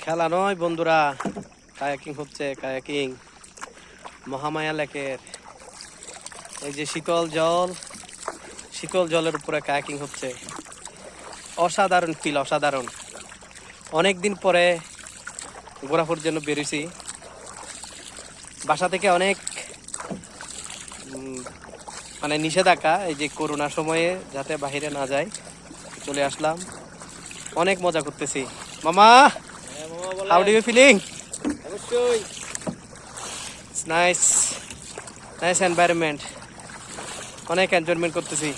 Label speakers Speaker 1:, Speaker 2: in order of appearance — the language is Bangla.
Speaker 1: খেলা নয় বন্ধুরা, কায়াকিং হচ্ছে, কায়াকিং মহামায়া লেকের। এই যে শীতল জলের উপরে কায়াকিং হচ্ছে। অসাধারণ ফিল, অসাধারণ। অনেকদিন পরে ঘোরাফেরার জন্য বেরিয়েছি। বাসা থেকে অনেক মানে নিষেধাজ্ঞা, এই যে করোনার সময়ে যাতে বাইরে না যায়, চলে আসলাম। অনেক মজা করতেছি। মামা, হাউ ডু ইউ ফিলিং?
Speaker 2: অবশ্যই
Speaker 1: নাইস নাইস এনভায়রনমেন্ট, অনেক এনজয়মেন্ট করতেছি।